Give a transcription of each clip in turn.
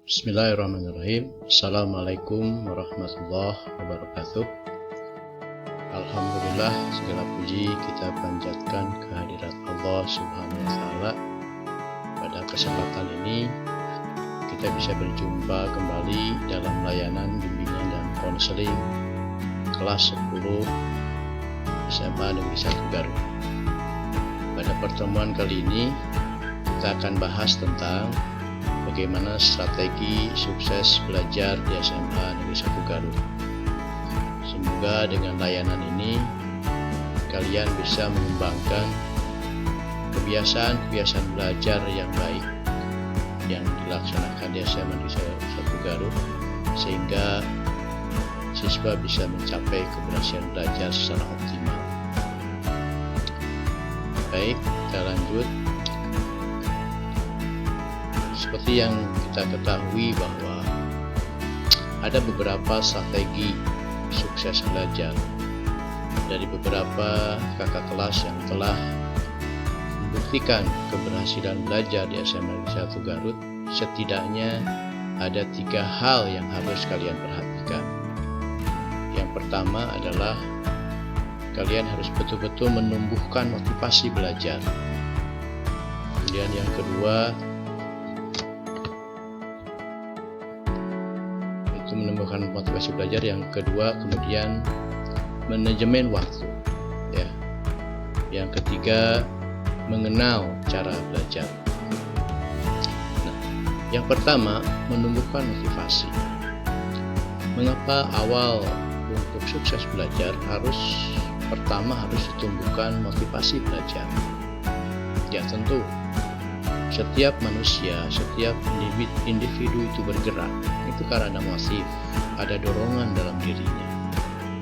Bismillahirrahmanirrahim. Assalamualaikum warahmatullahi wabarakatuh. Alhamdulillah, segala puji kita panjatkan kehadirat Allah Subhanahu wa Ta'ala. Pada kesempatan ini kita bisa berjumpa kembali dalam layanan bimbingan dan konseling kelas 10 SMA Negeri 1 Garut. Pada pertemuan kali ini kita akan bahas tentang bagaimana strategi sukses belajar di SMA Negeri 1 Garut. Semoga dengan layanan ini kalian bisa mengembangkan kebiasaan-kebiasaan belajar yang baik yang dilaksanakan di SMA Negeri 1 Garut, sehingga siswa bisa mencapai keberhasilan belajar secara optimal. Baik, kita lanjut. Seperti yang kita ketahui bahwa ada beberapa strategi sukses belajar dari beberapa kakak kelas yang telah membuktikan keberhasilan belajar di SMA Negeri 1 Garut. Setidaknya ada 3 hal yang harus kalian perhatikan. Yang pertama adalah kalian harus betul-betul menumbuhkan motivasi belajar. Kemudian yang kedua, menumbuhkan motivasi belajar. Yang kedua, kemudian manajemen waktu, ya. Yang ketiga, mengenal cara belajar. Nah, yang pertama, menumbuhkan motivasi. Mengapa awal untuk sukses belajar pertama harus ditumbuhkan motivasi belajar? Ya, tentu setiap manusia, setiap individu itu bergerak itu karena ada motif, ada dorongan dalam dirinya,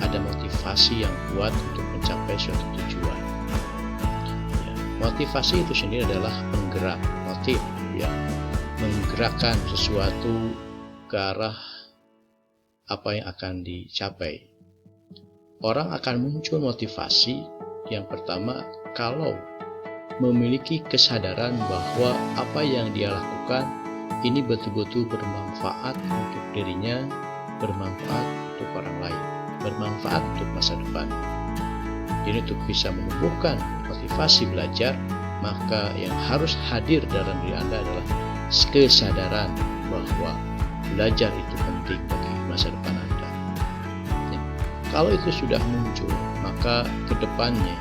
ada motivasi yang kuat untuk mencapai suatu tujuan. Ya, motivasi itu sendiri adalah penggerak, motif, ya, menggerakkan sesuatu ke arah apa yang akan dicapai. Orang akan muncul motivasi yang pertama kalau memiliki kesadaran bahwa apa yang dia lakukan ini betul-betul bermanfaat untuk dirinya, bermanfaat untuk orang lain, bermanfaat untuk masa depan. Jadi untuk bisa menumbuhkan motivasi belajar, maka yang harus hadir dalam diri Anda adalah kesadaran bahwa belajar itu penting bagi masa depan Anda. Ya. Kalau itu sudah muncul, maka ke depannya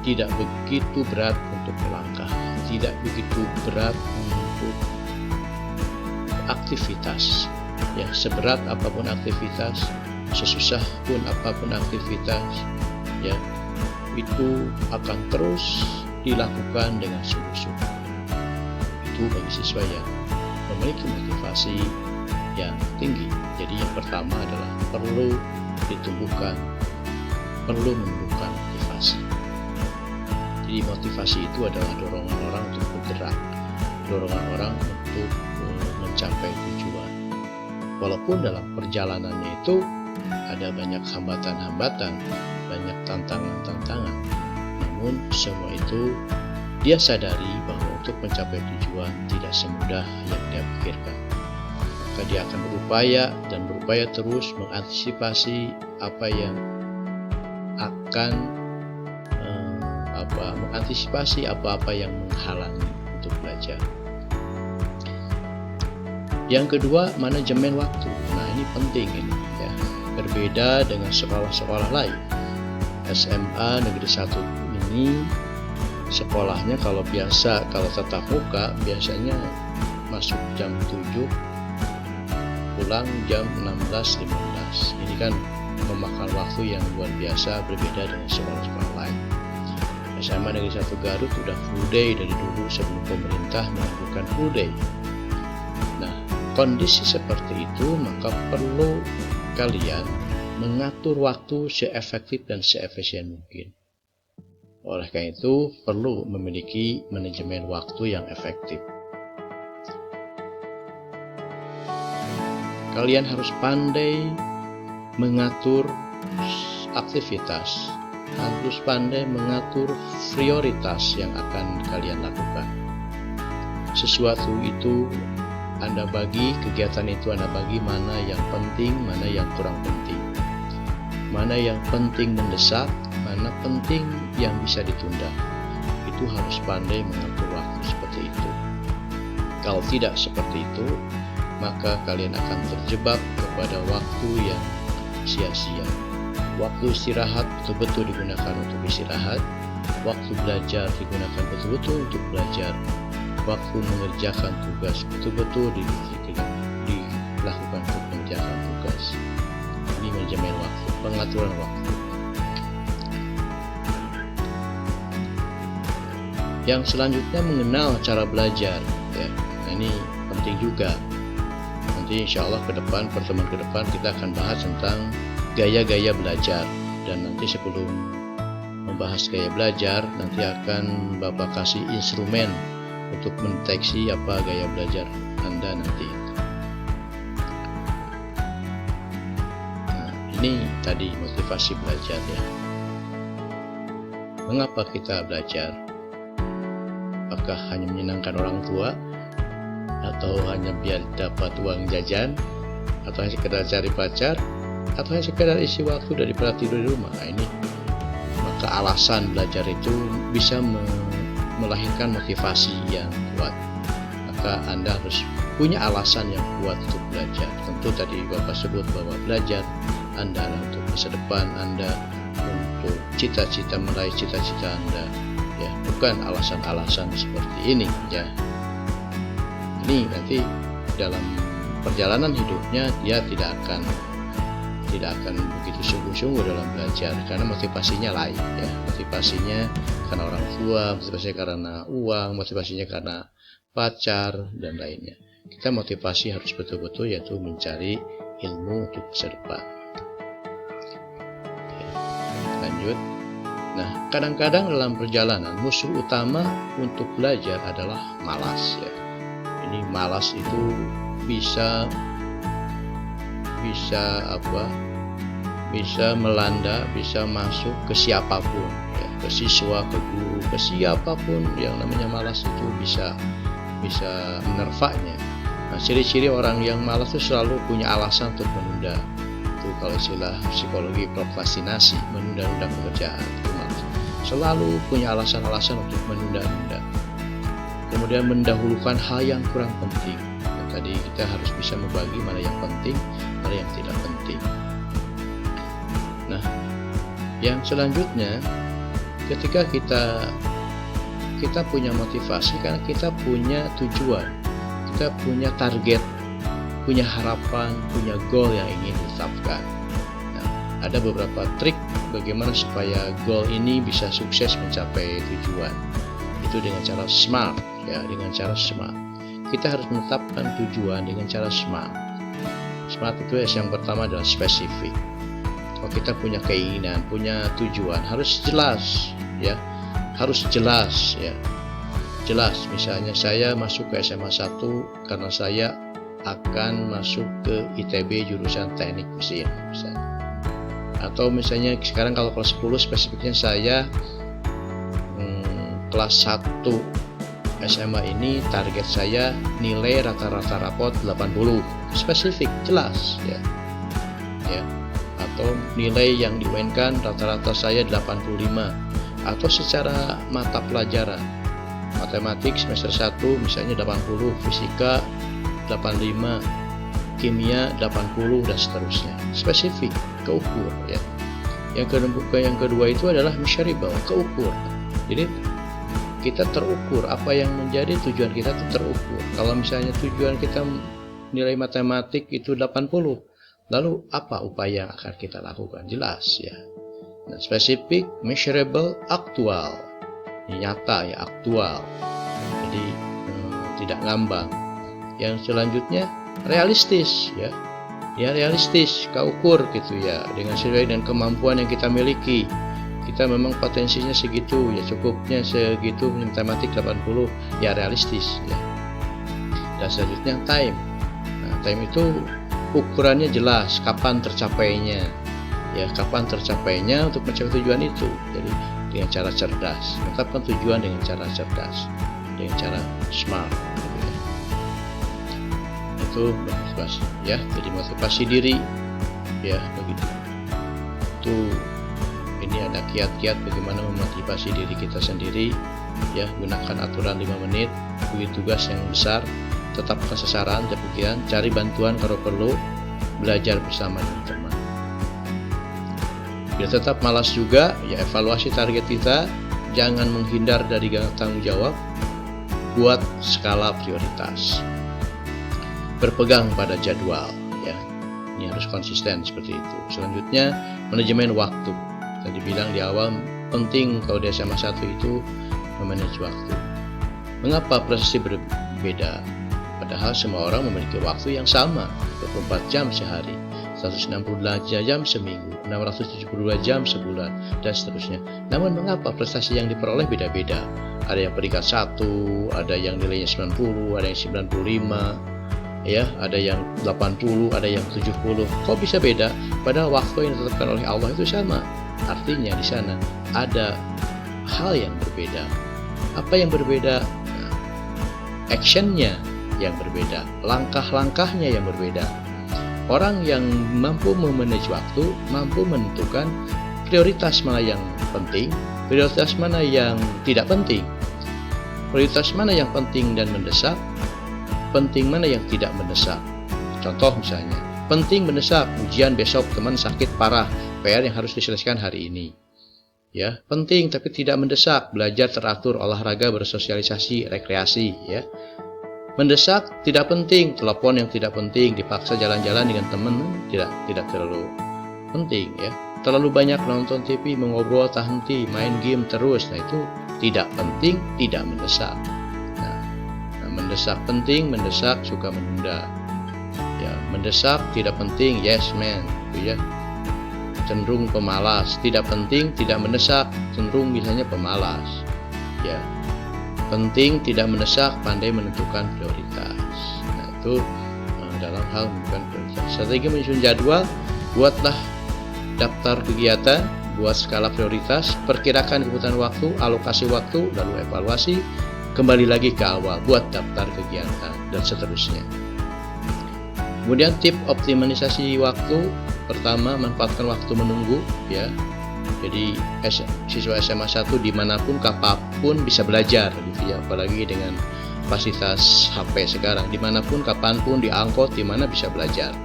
tidak begitu berat untuk melangkah, tidak begitu berat untuk aktivitas. Ya, seberat apapun aktivitas, sesusah pun apapun aktivitas, ya, itu akan terus dilakukan dengan sungguh-sungguh. Itu bagi siswa yang memiliki motivasi yang tinggi. Jadi yang pertama adalah perlu menumbuhkan motivasi. Jadi motivasi itu adalah dorongan orang untuk bergerak, dorongan orang untuk mencapai tujuan. Walaupun dalam perjalanannya itu ada banyak hambatan-hambatan, banyak tantangan-tantangan, namun semua itu dia sadari bahwa untuk mencapai tujuan tidak semudah yang dia pikirkan. Maka dia akan berupaya terus mengantisipasi apa yang akan mengantisipasi apa-apa yang menghalangi untuk belajar. Yang kedua, manajemen waktu. Nah, ini penting ini, ya. Berbeda dengan sekolah-sekolah lain. SMA Negeri 1 ini sekolahnya kalau tatap muka biasanya masuk jam 7, pulang jam 16.15. Ini kan memakan waktu yang luar biasa, berbeda dengan sekolah-sekolah lain. SMA Negeri 1 Garut sudah full day dari dulu sebelum pemerintah mengajukan full day. Nah, kondisi seperti itu maka perlu kalian mengatur waktu seefektif dan seefisien mungkin. Oleh karena itu perlu memiliki manajemen waktu yang efektif. Kalian harus pandai mengatur aktivitas, harus pandai mengatur prioritas yang akan kalian lakukan. Sesuatu itu Anda bagi kegiatan itu, Anda bagi mana yang penting, mana yang kurang penting, mana yang penting mendesak, mana penting yang bisa ditunda. Itu harus pandai mengatur waktu seperti itu. Kalau tidak seperti itu, maka kalian akan terjebak kepada waktu yang sia-sia. Waktu istirahat betul-betul digunakan untuk istirahat, waktu belajar digunakan betul-betul untuk belajar, waktu mengerjakan tugas betul-betul dilakukan untuk mengerjakan tugas. Ini manajemen waktu, pengaturan waktu. Yang selanjutnya mengenal cara belajar, ya. Nah, ini penting juga. Nanti insya Allah ke depan, pertemuan ke depan kita akan bahas tentang gaya-gaya belajar. Dan nanti sebelum membahas gaya belajar, nanti akan Bapak kasih instrumen untuk mendeteksi apa gaya belajar Anda nanti. Nah, ini tadi motivasi belajar, ya. Mengapa kita belajar? Apakah hanya menyenangkan orang tua, atau hanya biar dapat uang jajan, atau hanya sekedar cari pacar, atau hanya sekedar isi waktu daripada tidur di rumah? Nah, ini maka alasan belajar itu bisa melahirkan motivasi yang kuat. Maka Anda harus punya alasan yang kuat untuk belajar. Tentu tadi Bapak sebut bahwa belajar Anda untuk masa depan Anda, untuk cita-cita, meraih cita-cita Anda, ya, bukan alasan-alasan seperti ini, ya. Ini nanti dalam perjalanan hidupnya dia tidak akan begitu sungguh-sungguh dalam belajar, karena motivasinya lain, ya. Motivasinya karena orang tua, motivasinya karena uang, motivasinya karena pacar dan lainnya. Kita motivasi harus betul-betul yaitu mencari ilmu untuk masa depan. Ya, lanjut. Nah, kadang-kadang dalam perjalanan musuh utama untuk belajar adalah malas, ya. Ini malas itu bisa melanda, bisa masuk ke siapapun, ya, ke siswa, ke guru, ke siapapun. Yang namanya malas itu bisa menervanya. Nah, ciri-ciri orang yang malas itu selalu punya alasan untuk menunda. Itu kalau istilah psikologi prokrastinasi, menunda-nunda pekerjaan. Selalu punya alasan-alasan untuk menunda-nunda. Kemudian mendahulukan hal yang kurang penting. Nah, tadi kita harus bisa membagi mana yang penting, mana yang tidak penting. Nah, yang selanjutnya, ketika kita punya motivasi karena kita punya tujuan, kita punya target, punya harapan, punya goal yang ingin ditetapkan. Nah, ada beberapa trik bagaimana supaya goal ini bisa sukses mencapai tujuan. Itu dengan cara SMART, ya, dengan cara SMART. Kita harus menetapkan tujuan dengan cara SMART. SMART itu yang pertama adalah spesifik. Kalau kita punya keinginan, punya tujuan, harus jelas, ya. Harus jelas, ya. Jelas, misalnya saya masuk ke SMA 1 karena saya akan masuk ke ITB jurusan teknik mesin, misalnya. Atau misalnya sekarang kalau kelas 10 spesifiknya saya kelas 1 SMA ini target saya nilai rata-rata rapot 80. Spesifik, jelas, ya. Ya. Atau nilai yang di UN-kan rata-rata saya 85. Atau secara mata pelajaran, matematik semester 1 misalnya 80, fisika 85, kimia 80, dan seterusnya. Spesifik, keukur, ya. Yang kedua itu adalah measurable, keukur. Jadi kita terukur, apa yang menjadi tujuan kita itu terukur. Kalau misalnya tujuan kita nilai matematik itu 80, lalu apa upaya yang akan kita lakukan? Jelas, ya. Nah, spesifik, measurable, aktual. Ini nyata, ya, aktual. Jadi tidak ngambang. Yang selanjutnya realistis, ya. Ya, realistis, kaukur gitu, ya, dengan sesuai dengan kemampuan yang kita miliki. Kita memang potensinya segitu, ya, cukupnya segitu, matematik 80, ya, realistis, ya. Dan selanjutnya time. Nah, time itu ukurannya jelas, kapan tercapainya, ya, kapan tercapainya untuk mencapai tujuan itu. Jadi dengan cara cerdas, menetapkan tujuan dengan cara cerdas, dengan cara smart, gitu, ya. itu bermotivasi ya. Jadi motivasi diri ya begitu. Itu ini ada kiat-kiat bagaimana memotivasi diri kita sendiri ya. Gunakan aturan 5 menit, beri tugas yang besar, tetap ke sasaran, demikian, cari bantuan kalau perlu, belajar bersama dengan teman. Bila tetap malas juga ya evaluasi target kita, jangan menghindar dari tanggung jawab, buat skala prioritas, berpegang pada jadwal ya. Ini harus konsisten seperti itu. Selanjutnya manajemen waktu. Tadi bilang di awal penting kalau di SMA 1 itu memanage waktu. Mengapa prestasi berbeda? Padahal semua orang memiliki waktu yang sama, 24 jam sehari, 168 jam seminggu, 672 jam sebulan, dan seterusnya. Namun mengapa prestasi yang diperoleh beda-beda? Ada yang peringkat 1, ada yang nilainya 90, ada yang 95, ya, ada yang 80, ada yang 70. Kok bisa beda? Padahal waktu yang ditetapkan oleh Allah itu sama. Artinya di sana ada hal yang berbeda. Apa yang berbeda? Nah, actionnya yang berbeda, langkah-langkahnya yang berbeda. Orang yang mampu memanage waktu, mampu menentukan prioritas mana yang penting, prioritas mana yang tidak penting, prioritas mana yang penting dan mendesak, penting mana yang tidak mendesak. Contoh misalnya, penting mendesak, ujian besok, teman sakit parah, PR yang harus diselesaikan hari ini. Ya, penting tapi tidak mendesak, belajar teratur, olahraga, bersosialisasi, rekreasi, ya. Mendesak tidak penting, telepon yang tidak penting, dipaksa jalan-jalan dengan teman, tidak terlalu penting, ya. Terlalu banyak nonton TV, mengobrol tak henti, main game terus, nah itu tidak penting, tidak mendesak. Nah, mendesak penting, mendesak suka menunda. Ya, mendesak tidak penting, yes man, gitu ya. Cenderung pemalas, tidak penting, tidak mendesak, cenderung misalnya pemalas. Ya, penting, tidak mendesak, pandai menentukan prioritas. Nah, itu dalam hal menentukan prioritas. Strategi menyusun jadwal, buatlah daftar kegiatan, buat skala prioritas, perkirakan kebutuhan waktu, alokasi waktu, lalu evaluasi, kembali lagi ke awal, buat daftar kegiatan, dan seterusnya. Kemudian tip optimalisasi waktu. Pertama, manfaatkan waktu menunggu, ya. Jadi siswa SMA 1 dimanapun, kapanpun bisa belajar, gitu ya. Apalagi dengan fasilitas HP sekarang, dimanapun, kapanpun, di angkot, dimana bisa belajar.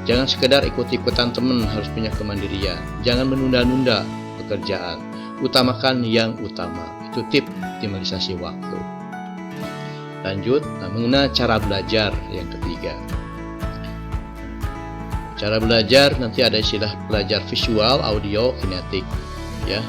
Jangan sekedar ikut-ikutan teman, harus punya kemandirian. Jangan menunda-nunda pekerjaan. Utamakan yang utama. Itu tip optimalisasi waktu. Lanjut, mengenai cara belajar yang ketiga. Cara belajar nanti ada istilah belajar visual, audio, kinetik, ya.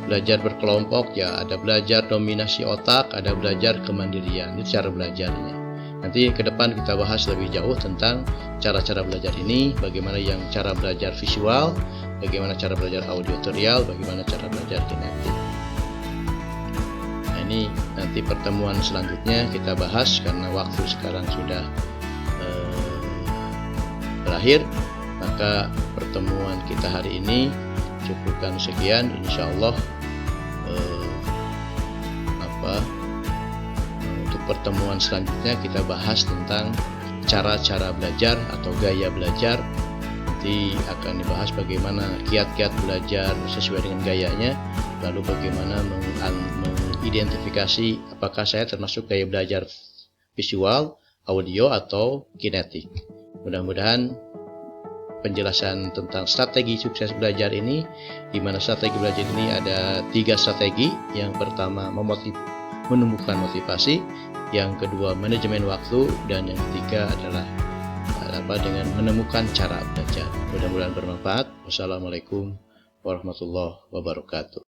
Belajar berkelompok, ya, ada belajar dominasi otak, ada belajar kemandirian. Itu cara belajarnya. Nanti ke depan kita bahas lebih jauh tentang cara-cara belajar ini, bagaimana yang cara belajar visual, bagaimana cara belajar auditorial, bagaimana cara belajar kinetik. Nah, ini nanti pertemuan selanjutnya kita bahas karena waktu sekarang sudah berakhir. Maka pertemuan kita hari ini cukupkan sekian. Insya Allah untuk pertemuan selanjutnya kita bahas tentang cara-cara belajar atau gaya belajar. Nanti akan dibahas bagaimana kiat-kiat belajar sesuai dengan gayanya, lalu bagaimana mengidentifikasi apakah saya termasuk gaya belajar visual, audio, atau kinetik. Mudah-mudahan penjelasan tentang strategi sukses belajar ini, di mana strategi belajar ini ada 3 strategi. Yang pertama, menumbuhkan motivasi, yang kedua manajemen waktu, dan yang ketiga adalah dengan menemukan cara belajar. Mudah-mudahan bermanfaat. Wassalamualaikum warahmatullahi wabarakatuh.